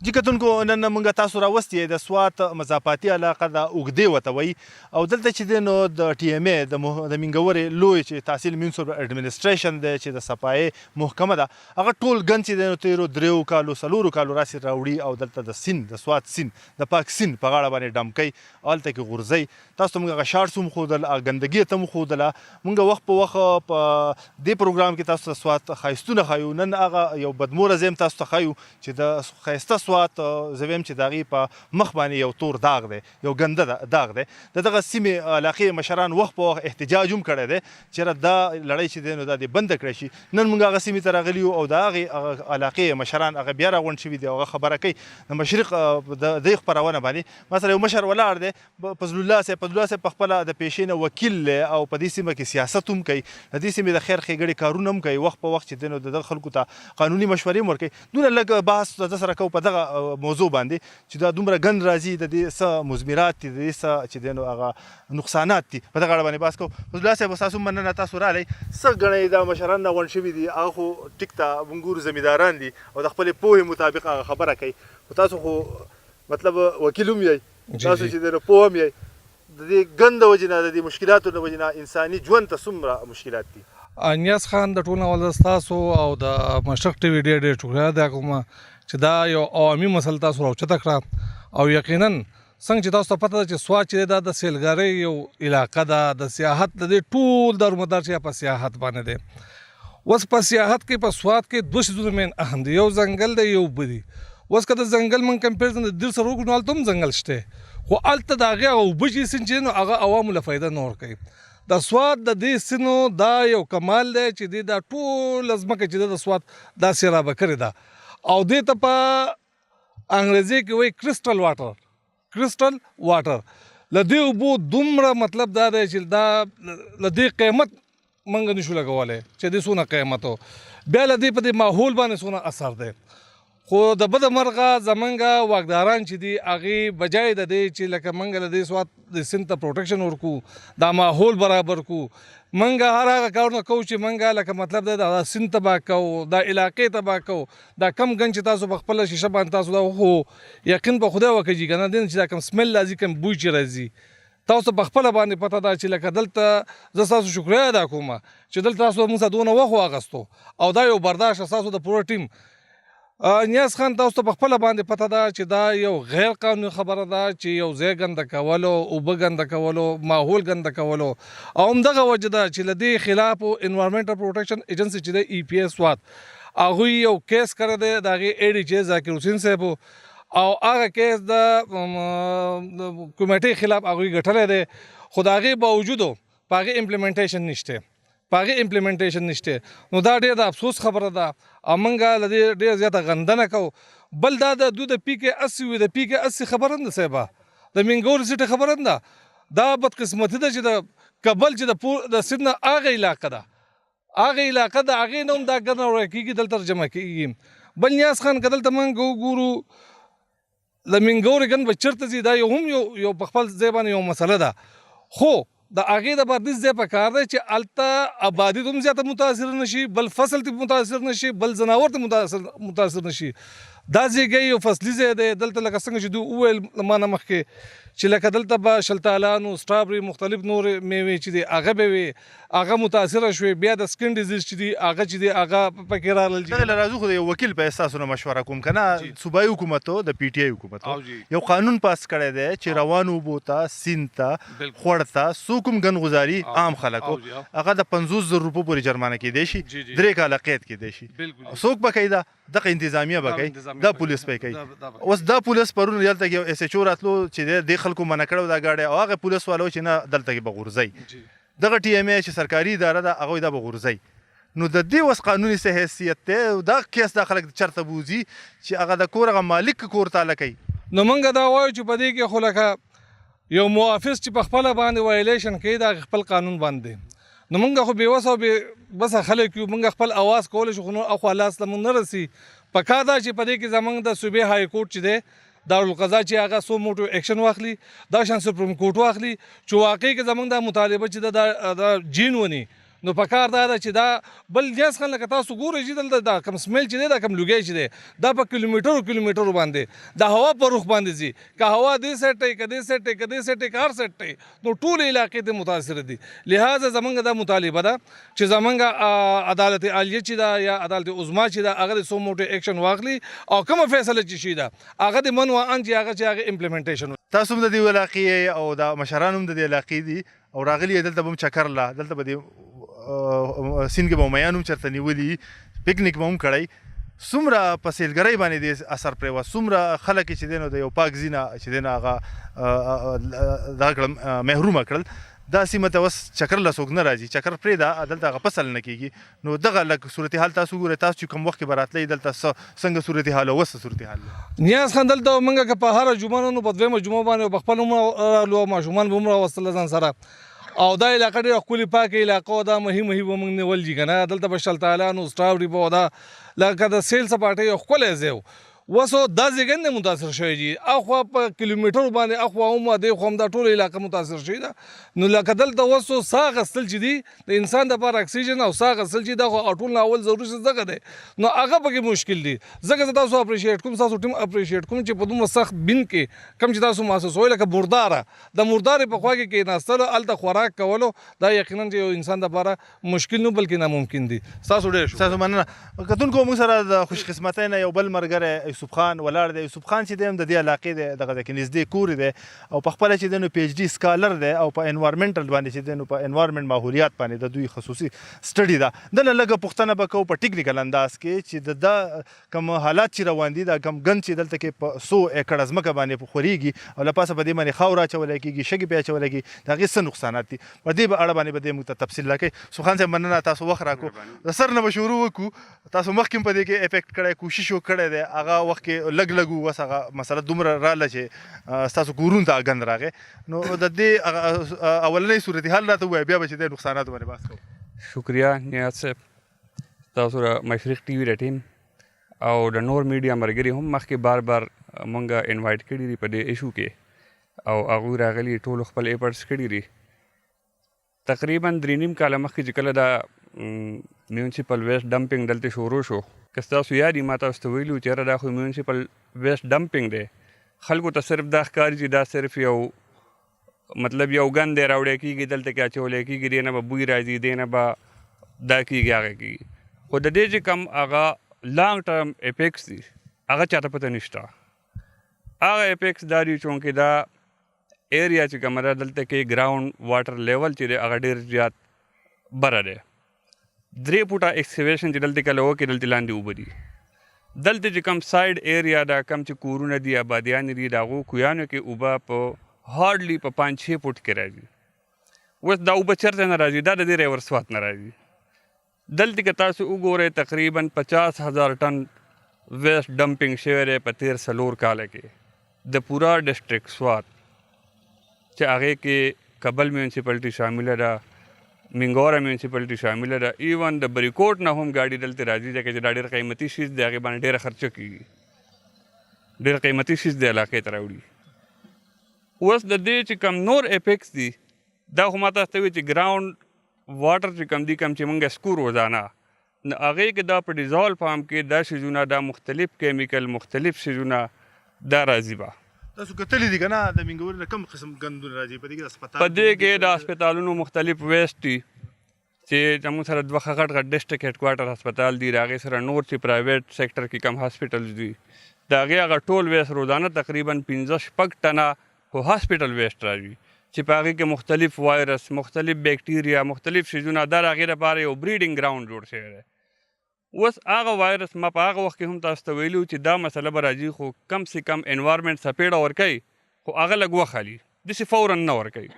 جی کتونکو نن موږ تاسو راوستي د سوات مضافاتي علاقه د اوږدې ورته وایي او دلته چې دی نو د ټي ام اې د مینګورې لوی چې تحصیل میونسپل اډمنسټریشن دی چې د صفایي محکمه ده هغه ټول ګند چې دی نو تیرو دریو کالو څلورو کالو راسې راوړي او دلته د سیند د سوات سیند د پاک سیند په غاړه باندې ډم کوي هلته کې غورځوي تاسو ته موږ هغه شارټس هم ښودل ګندګي ته هم ښودله موږ وخت په وخت په دې پروګرام کې تاسو ته سوات ښایستونه ښایو نن هغه یو بدموره ځای هم تاسو ته ښایو چې د ښایسته سوات زه ویم چې د هغې په مخ باندې یو تور داغ دی یو ګنده داغ دی د دغه سیمې علاقې مشران وخت په وخت احتجاج هم کړی دی چېرې دا لړۍ چې دی نو دا دې بنده کړی شي نن موږ هغه سیمې ته راغلي یو او د هغې علاقې مشران هغه بیا راغونډ شوي دي او هغه خبره کوي د مشرق د دې خپرونه باندې مثلا یو مشر ولاړ دی فضل الله صاحب په خپله د پیشې نه وکیل دی او په دې سیمه کې سیاست هم کوي د دې سیمې د خیر ښېګړې کارونه هم کوي وخت په وخت چې دی نو د دغه خلکو ته قانوني مشورې هم ورکوي دونه لږ بحث د سره کوو په دغه موضوع باندې چې دا دومره ګند راځي د دې څه مضمرات دي د دې څه چې دی نو هغه نقصانات دي په دغه اړه باندې بحث کوو فضل الله صاحب ستاسو مننه تاسو راغلی څه ګڼئ دا مشران راغونډ شوي دي هغه خو ټیک ته موږ ګورو زمینداران دي او د خپلې پوهې مطابق هغه خبره کوي خو تاسو خو مطلب وکیل هم یئ تاسو چې دی نو پوه هم یئ د دې ګند د وجې نه د دې مشکلاتو د وجې نه انساني ژوند ته څومره مشکلات دي نیاز خان د ټول اول ستاسو او د مشرق ټي وي ډېر شکریه ادا کوم چې دا یو عوامي مسله تاسو راوچته کړه او یقینا څنګه چې تاسو ته پته ده چې سوات چې دا د سیلګرۍ یو علاقه ده د سیاحت د دې ټول دارومدار چې په سیاحت باندې دی اوس په سیاحت کې په سوات کې دوه څیزونه مین اهم دي یو ځنګل دی یو اوبه دي اوس که د ځنګل من کمپیریزن د دیر سره وکړو نو هلته هم ځنګل شته خو هلته د هغې هغه اوبه چې سیند چې نو هغه عوامو له فایده نه ورکوي د سوات د دې سیندو دا یو کمال دی چې دی دا ټوله ځمکه چې ده د سوات دا سیرابه کړې ده او دې ته په انګریزي کې وایي کرسټل واټر له دې اوبو دومره مطلب دا دی چې دا له دې قیمت موږ نشو لګولی چې دې څونه قیمت و بیا له دې په دې ماحول باندې څونه اثر دی خو د بده مرغه زمونږ واکداران چې دي هغې بجای د دې چې لکه موږ له دې سوات د سیند ته پروټیکشن ورکړو دا ماحول برابر کړو موږ هر هغه کارونه کوو چې موږ لکه مطلب دی دا سیند تباه کوو دا علاقې تباه کوو دا کم ګند چې تاسو په خپله شیشه باندې تاسو دا خو یقین په خدای وکړي که نه دی چې دا کم سمیل راځي کم بوی چې راځي تاسو په خپله باندې پته ده چې لکه دلته زه ستاسو شکریه ادا کوم چې دلته تاسو موږ ته دونه وخت واخیستو او دا یو برداشت ستاسو د پوره ټیم نیاز خان تاسو ته په خپله باندې پته ده چې دا یو غیر قانوني خبره ده چې یو ځای ګنده کولو اوبه ګنده کولو ماحول ګنده کولو او همدغه وجه ده چې له دې خلاف انوایرمنټل پروټیکشن ایجنسي چې دی ای پی ایس سوات هغوی یو کیس کړی دی د هغې ایډي چې ذاکر حسین صاحب او هغه کیس د کمیټې خلاف هغوی ګټلی دی خو د هغې باوجودو په هغې امپلیمنټیشن نشته نو دا ډېر د افسوس خبره ده او موږ له دې ډېر زیاته غندنه کوو بل دا د دوی د پي کې 80 وي د پي کې 80 خبره نه ده صاحبه د مینګورې سیټې خبره نه ده دا بدقسمتي ده چې د کابل چې د سیند نه هغه علاقه ده هغې نه هم دا ګرنه وړی کېږي دلته جمع کېږي بل نیاز خان که دلته موږ وګورو د مینګورې ګند به چېرته ځي دا یو په خپل ځای باندې یو مسله ده خو د هغې د بار دې ځای په کار دی چې هلته آبادي ته هم زیاته متاثر نه شي بل فصل ته متاثر نه شي بل ځناور ته متاثر نه شي دا ځای یو فصلي ځای دی دلته لکه څنګه چې دوی وویل ما نه مخکې چې لکه دلته به شلتالانو سټرابري مختلف نورې میوې چې دي هغه به وي هغه متاثره شوې بیا د سکن ډیزیز چې دي هغه چې دي هغه پکې راغلل دغې له راځو خو د یو وکیل په اساس نه مشوره کوم که نه صوبایي حکومتو د پي ټي آی حکومتو یو قانون پاس کړی دی چې روانو اوبو ته سیند ته خوړ ته څوک هم ګندګزاري عام خلکو هغه د 50,000 روپو پورې جرمانه کیدی شي 3 کاله قید کیدی شي څوک به کوي دغه انتظامیه به کوي دا پولیس به کوي اوس دا پولیس پرون دلته یو اس ایچ او راتلو چې د خلکو منع کړو دا ګاډی او هغه پولیس والو چې نه دلته کې به غورځوي دغه ټي ام اې چې سرکاري اداره ده هغوی دا به غورځوي نو د دې اوس قانوني څه حیثیت دی دا کیس دا خلک چېرته بوځي چې هغه د کور هغه مالک کور تاله کوي نو موږ دا وایو چې په دې کې خو لکه یو محافظ چې په خپله باندې وایلیشن کوي دا خپل قانون باندې نو موږ خو بېوسه او بېبسه خلک یو موږ خپل اواز کولی شو خو نو اخوا لاس ته موږ نه رسي پکار ده چې په دې کې زموږ د صوبې های کورټ چې دی دارالقضا چې هغه سو موټو ایکشن واخلي دا شان سپریم کورټ واخلي چې واقعي کې زموږ دا مطالبه چې د جین ونی نو پکار دا ده چې دا بل جاس خان لکه تاسو ګورئ چې دلته دا کم سمیل چې دی دا کم لوګی چې دی دا په کیلومیټرو باندې د هوا په رخ باندې ځي که هوا دې سیټ ای که دې سیټ ای که دې سیټ ای که هر سیټ ای نو ټول علاقې ته متاثر دي. لہذا زمونږ دا مطالبه ده چې زمونږ عدالت عالیه چې ده یا عدالت عظما چې ده هغه د سو موټو ایکشن واخلي او کومه فیصله چې شي ده هغه د من و ان چې هغه امپلیمنټیشن. تاسو هم د دې علاقې او د مشران هم د دې علاقې دي او راغلي دلته به هم چکر لا دلته به د سیند کې به میان هم چېرته نیولي پکنیک به هم کړی. څومره په سیلګرۍ باندې دې اثر پرېوه څومره خلک چې دی نو د یو پاک ځای نه چې دی نو هغه دغه کړل محرومه کړل. دا سیمه ته اوس چکر له څوک نه راځي چکر پرېږده دلته هغه فصل نه کېږي نو دغه لږ صورتحال تاسو ګورئ تاسو چې کوم وخت کې به راتلئ دلته څنګه صورتحال او اوس څه صورتحال دی؟ نیاز خان دلته موږ که په هره جمعه نو په دویمه جمعه باندې په خپل هم رالو ماشومان به هم راوستل ځان سره او دا علاقه ډېره ښکلې پاکه علاقه وه دا مهي به موږ نیول دي که نه دلته به شلتالان و سټراوډي به وه دا لکه د سیل سپاټۍ یو ښکلی ځای و. اوس دا ځای نه متاثر شوی دي اخوا په کیلومیټرو باندې اخوا هم دې خوا هم دا ټوله علاقه متاثر شوې ده نو لکه دلته اوس ساه اخیستل چې دي د انسان دپاره اکسیجن او ساه اخیستل چې دا خو ټول نه اول ضروري څه دغه دی نو هغه پکې مشکل دي. ځکه زه تاسو اپریشیټ کوم ستاسو ټیم اپریشیټ کوم چې په دومره سخت بین کې کوم چې تاسو محسوسوئ لکه مرداره د مردارې په خوا کې کېناستلو هلته خوراک کولو دا یقینا چې یو انسان دپاره مشکل نه بلکې ناممکن دي. ستاسو ډېر ستاسو مننه. کتونکو موږ سره د خوش قسمتۍ نه یو بل ملګری یوسف خان ولاړ دی. یوسف خان چې دی هم د دې علاقې دی دغه دی کې نږدې کور دی او په خپله چې دی نو پی ایچ ډي سکالر دی او په انوایرمنټل باندې چې دی نو په انوایرمنټ ماحولیات باندې د دوی خصوصي سټډي ده. دله لږه پوښتنه به کوو په ټیکنیکل انداز کې چې د کوم حالات چې روان دي دا کم ګند چې دلته کې په 100 ایکړه ځمکه باندې خورېږي او له پاسه په دې باندې خاوره اچولی کېږي شګې پې اچولی کېږي د هغې څه نقصانات دي په دې اړه باندې به دې موږ ته تفصیل راکوي. یوسف خان صاحب مننه تاسو وخت راکړو د سر نه به شروع وکړو تاسو مخکې هم په دې کې افیکټ کړی کوشش کړی دی هغه وخت کې لږ اوس هغه مسله دومره راله چې ستاسو کورونو ته ګند راغی نو د دې اولنۍ صورتحال راته ووایه بیا به چې دی نقصاناتو باندې بحث کوو. شکریہ نیاز صاحب تاسو را مشرق ټي وي د ټیم او د نور میډیا ملګري هم مخکې بار مونږ انوایټ کړي دي په دې ایشو کې او هغوی راغلي ټولو خپل ایفرټس کړي دي. تقریبا 3.5 کاله مخکې چې کله دا میونسپل ویسټ ډمپینګ دلته شروع شو که ستاسو یاد وي ما تاسو ته ویلي وو چې یاره دا خو میونسپل ویسټ ډمپینګ دی خلکو ته صرف دا ښکاري چې دا صرف یو مطلب یو ګند دی راوړی کېږي دلته کې اچولی کېږي دې نه به بوی راځي دې نه به دا کېږي هغه کېږي خو د دې چې کم هغه لانګ ټرم افیکټس دي هغه چاته پته نشته. هغه افیکټس دا دي چونکې دا ایریا چې کومه ده دلته کې ګراؤنډ واټر لیول چې دی هغه ډېر زیات بره دی. 3 فوټه ایکسکیویشن چې دلته کله وکړي دلته لاندې اوبه دي. دلته چې کوم سایډ ایریا ده کم چې کورونه دي آبادیانې دي د هغو کویانو کې اوبه په هارډلی په 5-6 فوټ کې راځي. اوس دا اوبه چېرته نه راځي دا د دې ریورسوات نه راځي. دلته که تاسو وګورئ تقریبا 50,000 ټن ویسټ ډمپینګ شوی دی په 13 کاله کې د پورا ډسټرکټ سوات چې هغې کې کابل میونسپلټي شامله ده منګوره میونسپلټي شامله ده ایون د بریکوټ نه هم ګاډي دلته راځي ځکه چې دا ډېر قیمتي شیز دی هغې باندې ډېره خرچه کېږي ډېر قیمتي شیز دی علاقې ته راوړي. اوس د دې چې کم نور افیکټس دي دا خو ما تاسو ته وایي چې ګراؤنډ واټر چې کم دي کم چې موږ سکو روزانه نو هغې کې دا په ډیزالو فارم کې دا شیزونه دا مختلف کیمیکل مختلف شیزونه دا راځي به تاسو کتلی دي که نه د منګورې نه کوم قسم ګندونه راځي په دې کې د هسپتال په دې کې د هسپتالونو مختلف ویسټ دي چې زموږ سره 2 غټ ډسټرکټ هیډ کوارټر هسپتال دي د هغې سره نور چې پرایویټ سیکټر کې کم هاسپټلز دي د هغې هغه ټول ویسټ روزانه تقریبا 15-16 ټنه خو هاسپټل ویسټ راځي چې په هغې کې مختلف وایرس مختلف بیکټیریا مختلف شیزونه دا د هغې لپاره یو بریډینګ ګراؤنډ جوړ شوی دی. اوس هغه وایرس ما په هغه وخت کې هم تاسو ته ویلي چې دا مسله به راځي خو کم سے کم انوایرمنټ سپېړه ورکوي خو هغه لږ وخالي داسې فورا نه ورکوي.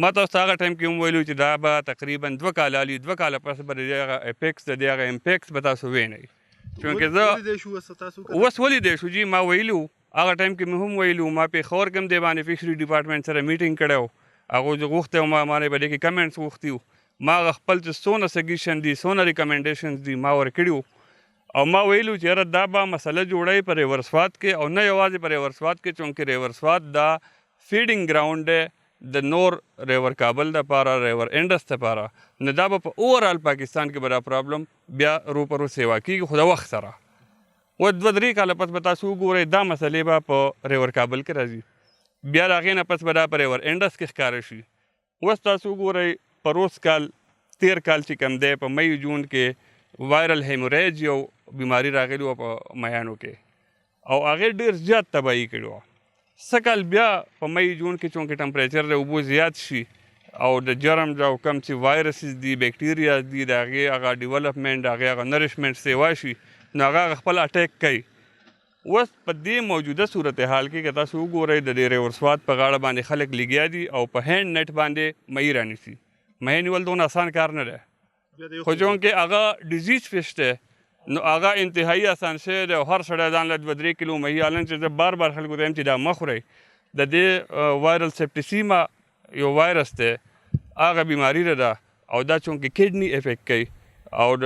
ما تاسو ته هغه ټایم کې هم ویلي چې دا به تقریبا 2 کاله علي 2 کاله پس به د دې هغه افیکټس د دې هغه امپیکټس به تاسو وینئ چونکې زه اوس ولیدی شو جي ما ویلي هغه ټایم کې مې هم ویلي ما پېښور کې هم د باندې فشري ډپارټمنټ سره میټینګ کړی و هغوی زه غوښتی وم ما نه به دې کې کمنټس غوښتي وو ما هغه خپل چې څونه سجیشن دي څونه ریکمنډیشنز دي ما ورکړي وو او ما ویلو چې یاره دا به مسله جوړوي په ریورسوات کې او نه یوازې په ریورسوات کې چونکې ریورسوات دا فیډینګ ګراؤنډ دی د نور ریور کابل دپاره ریور انډس دپاره نو دا به په اوورال پاکستان کې به دا پرابلم بیا روپرو سیوا کېږي خو د وخت سره و 2-3 کاله پس به تاسو وګورئ دا مسلې به په ریور کابل کې راځي بیا د هغې نه پس به دا په ریور انډس کې ښکاره شي اوس تاسو وګورئ په روز کال 13 کال چې کوم دی په مئی جون کې وایرل هیموریج یو بیماری راغلی وه په میانو کې او هغې ډېر زیات تباهي کړې وه څه کال بیا په مئی جون کې چونکې ټمپریچر د اوبو زیات شي او د جرمز او کم چې وایرسز دي بیکټیریاز دي د هغې هغه ډیولپمنټ د هغې هغه نریشمنټ سیوا شي نو هغه خپل اټیک کوي اوس په دې موجوده صورتحال کې که تاسو وګورئ د دې ریور سوات په غاړه باندې خلک لګیا دي او په هینډ نیټ باندې مئی رانیسي مئی نیول دونه آسان کار نه دی خو چونکې هغه ډیزیز فش دی نو هغه انتهایی آسان شوی دی او هر سړی ځان له 2-3 کیلو مئی حالن چې زه بار بار خلکو ته یم چې دا مه خورئ د دې وایرل سیپټیسیما یو وایرس دی هغه بیماري ده او دا چونکې کډني افیکټ کوي او د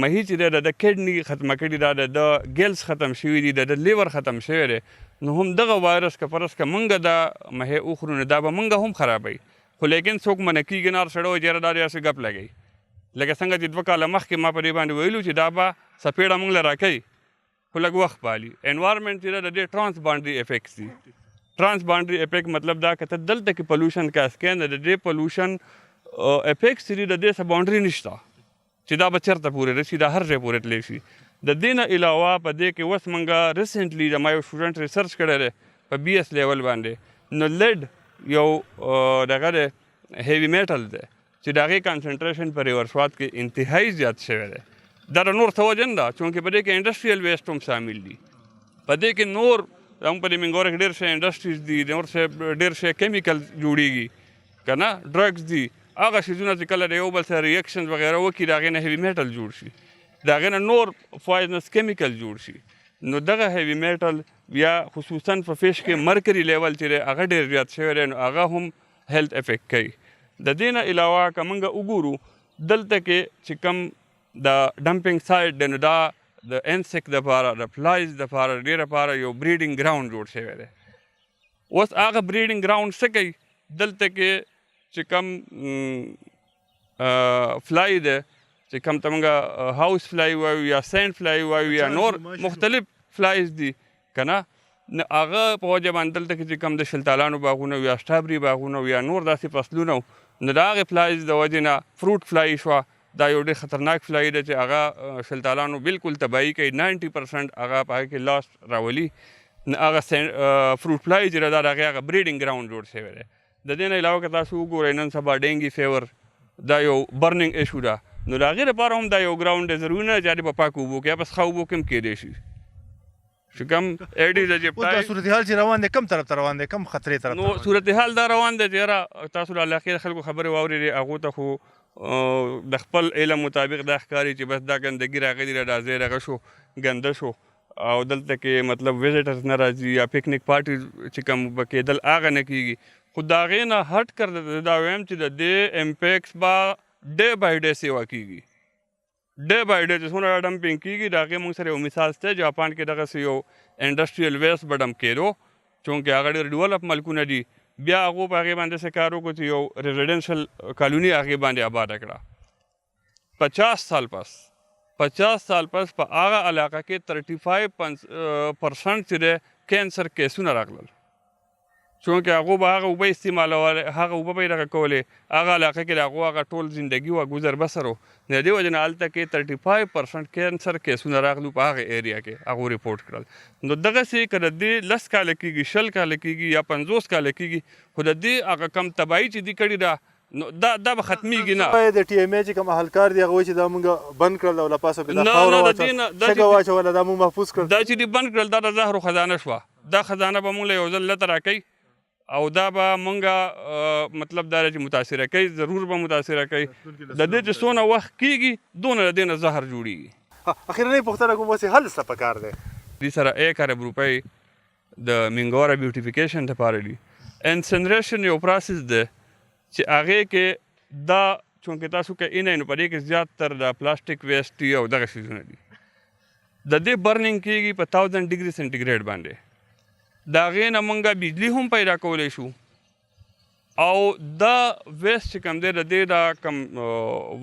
مهي چې دی د کډني ختمه کړي دا د ګیلز ختم شوي دي د لیور ختم شوی دی نو هم دغه وایرس که فرض که موږ دا مهي وخورو نو دا به موږ هم خرابوي خو لیکن څوک منع کېږي نه هر سړی وایي چې یاره دا داسې ګپ لګوي لکه څنګه چې 2 کاله مخکې ما په دې باندې ویلو چې دا به څپېړه موږ له راکوي خو لږ وخت پالي انوایرمنټ چې د دې ټرانس باونډري افیکټس دي ټرانس باونډري افیکټ مطلب دا که ته دلته کې پلوشن کاسکې د دې پلوشن افیکټس چې د دې څه باونډري نشته چې دا به چېرته پورې رسي دا هر ځای پورې تللی شي د دې نه علاوه په دې کې اوس موږ ریسنټلی زما یو سټوډنټ ریسرچ کړی دی په BS لیول باندې نو لیډ یو دغه دی هیوي میټل دی چې د هغې کانسنټریشن په ریور سوات کې انتهایی زیات شوی دی دا د نور څه وجه نه ده چونکې په دې کې انډسټریل ویسټ هم شامل دي په دې کې نور هم په دې منګوره کې ډېر شی انډسټریز دي نور شی ډېر شی کیمیکل جوړېږي که نه ډرګز دي هغه شیزونه چې کله د یو بل سره ریاکشنز وغیره وکړي د هغې نه هیوي میټل جوړ شي د هغې نه نور پوایزنس کیمیکل جوړ شي نو دغه هیوي میټل بیا خصوصا په فش کې مرکري لیول چې دی هغه ډېر زیات شوی دی نو هغه هم هیلث افیکټ کوي د دې نه علاوه که موږ وګورو دلته کې چې کوم د ډمپینګ سایډ دی نو دا د انسیک دپاره د فلایز دپاره ډېر لپاره یو بریډینګ ګراوند جوړ شوی دی اوس هغه بریډینګ ګراوند څه کوي دلته کې چې کوم فلای دی چې کوم ته موږ هاوس فلای وایو یا سینډ فلای وایو یا نور مختلف فلایز دي که نه نو هغه په وجه باندې دلته کې چې کوم د شلتالانو باغونه یا سټابري باغونه یا نور داسې فصلونه نو د هغې فلایز د وجې نه فروټ فلای شوه دا یو ډېر خطرناک فلای ده چې هغه شلتالانو بالکل تباهي کوي 90% هغه په هغې کې لاس راولي نو هغه فروټ فلای چې ده د هغې هغه بریډینګ ګراوند جوړ شوی دی د دې نه علاوه که تاسو وګورئ نن سبا ډینګي فیور دا یو برننګ ایشو ده نو د هغې لپاره هم دا یو ګراوند دی ضروري نه چې په پاکو اوبو کې یا په څښه اوبو کې هم کیدی شي چې کوم ایډیز دا صورتحال چې روان دی کم طرف ته روان دی کم خطرې طرف نو صورتحال دا روان دی چې یاره تاسو د علاقې خلکو خبرې واورېدې هغو ته خو د خپل علم مطابق دا ښکاري چې بس دا ګندګي راغلې ده دا ځای دغه شو ګنده شو او دلته کې مطلب وزټرز نه راځي یا پکنیک پارټي چې کوم به کېدل هغه نه کېږي خو د هغې نه هټ کر دا وایم چې د دې امپیکټس به ډے بای ډے سیوا کېږي ډے بای ډے چې څومره ډمپینګ کېږي د هغې موږ سره یو مثال شته جاپان کې دغسې یو انډسټریل ویسټ به ډمپ کېدو چونکې هغه ډېر ډیولپ ملکونه دي بیا هغو په هغې باندې څه کار وکړو چې یو ریزیډنشل کالوني هغې باندې آباده کړه 50 سال پس په هغه علاقه کې 35% چې دی کینسر کیسونه راغلل چونکې هغو به هغه اوبه استعمالولې هغه اوبه به یې دغه کولې هغه علاقه کې د هغو هغه ټول زندګي وه ګذر بسر و د دې وجې نه هلته کې 35% کینسر کیسونه راغلو په هغه ایریا کې هغو ریپورټ کړل نو دغسې که د دې 10 کاله کېږي 20 کاله کېږي یا 50 کاله کېږي خو د دې هغه کم تباهي چې دې کړې ده نو دا به ختمیږي نه د ټي ایم اے چې کوم اهلکار دي هغه وایي چې دا موږ بند کړل او له پاسه بې دا خاوره شګه واچوله دا موږ محفوظ کړل دا چې دې بند کړل دا د زهرو خزانه شوه دا خزانه به موږ له یو ځل لته راکوي او دا به مونږه مطلب دا چې متاثره کوي ضرور به متاثره کوي د دې چې څونه وخت کېږي دونه د دې نه زهر جوړېږي اخرنۍ پوښتنه کوم اوس حل څه پکار دی دې سره 1 ارب روپۍ د منګوره بیوټیفیکیشن دپاره دي انسنریشن یو پروسس دی چې هغې کې دا چونکې تاسو که اینئ نو په دې کې زیاتتر د پلاسټیک ویسټ او دغه شیزونه دي د دې برننګ کېږي په 1000 ډګري سنټیګریډ باندې د هغې نه موږ بجلي هم پیدا کولی شو او دا ویسٹ چې کوم دی د دې دا کم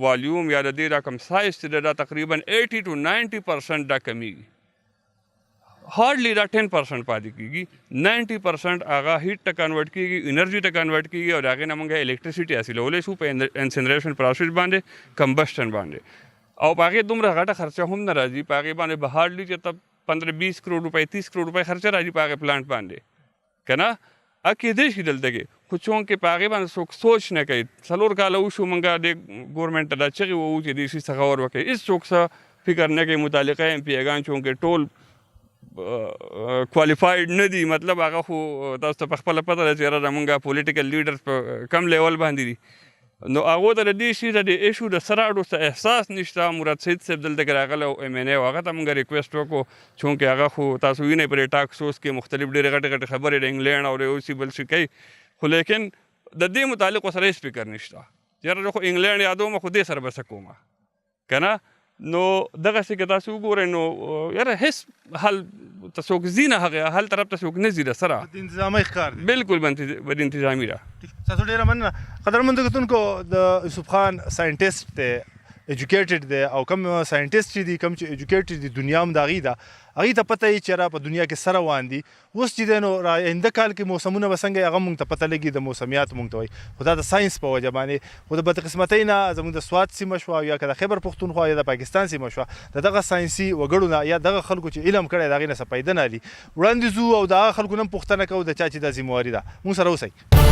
والیوم یا د دې دا کم سایز چې دا تقریبا 80 to 90% دا کمیږي. هارډلی دا 10% پاتې کېږي. 90% هغه هیټ ته کنورټ کېږي، انرژي ته کنورټ کېږي او د هغې نه موږ الکټریسټي حاصلولی شو په انسنریشن پروسس باندې، کمبشن باندې. او په هغې دومره غټه خرچه هم نه راځي. په هغې باندې به هارډلی چې ته 15-20 کروڑ روپۍ 30 کروڑ روپۍ خرچه راځي په هغې پلانټ باندې، که نه کېدای شي دلته کې. خو چونکې په هغې باندې څوک سوچ نه کوي. 4 کاله وشو موږ د ګورمنټ ته دا چغې ووو چې دې شي څخه غور وکړي. هېڅ څوک څه فکر نه کوي. متعلقه MP-ګان چونکې ټول کوالیفاید نه دي، مطلب هغه خو تاسو ته په خپله پته ده چې یاره زمونږ پولیټیکل لیډرز په کم لیول باندې دي. نو هغو ته د دې شي د ایشو د سراډو څه احساس نشته. مراد سید صاحب دلته کې راغلی او MNA هغه ته موږ ریکویسټ وکړو چونکې هغه خو تاسو وینئ په دې ټاک شوز کې مختلف ډېرې غټې غټې خبرې د انګلینډ او د اوسي بل شي کوي، خو لیکن د دې متعلق ورسره هېڅ فکر نشته. یاره زه خو انګلینډ یادوم خو دې سره به څه کومه، که نه. نو دغسې که تاسو وګورئ نو یاره هېڅ حل ته څوک ځي نه، هغې حل طرف ته څوک نه ځي د سره. د انتظامي ښکار دی. بالکل بد انتظامي ده. تاسو ډېره مننه. قدرمنو کتونکو، د یوسف خان ساینټسټ دی، ایجوکیټډ دی، او کوم ساینټسټ چې دي، کوم چې ایجوکیټډ دي، دنیا هم د هغې ده. هغې ته پته وي چې یاره په دنیا کې څه روان دي. اوس چې دی نو آینده کال کې موسمونه به څنګه هغه موږ ته پته لګي. د موسمیات موږ ته وایي، خو دا د ساینس په وجه باندې. خو د بدقسمتۍ نه زموږ د سوات سیمه شوه یا که د خیبر پښتونخوا یا د پاکستان سیمه شوه، د دغه ساینسي وګړو نه یا دغه خلکو چې علم کړی د هغې نه څه پیدا نه علي. وړاندې ځو او د هغه خلکو نه هم پوښتنه کوو د چا چې دا ذمهواري ده. موږ سره اوسئ.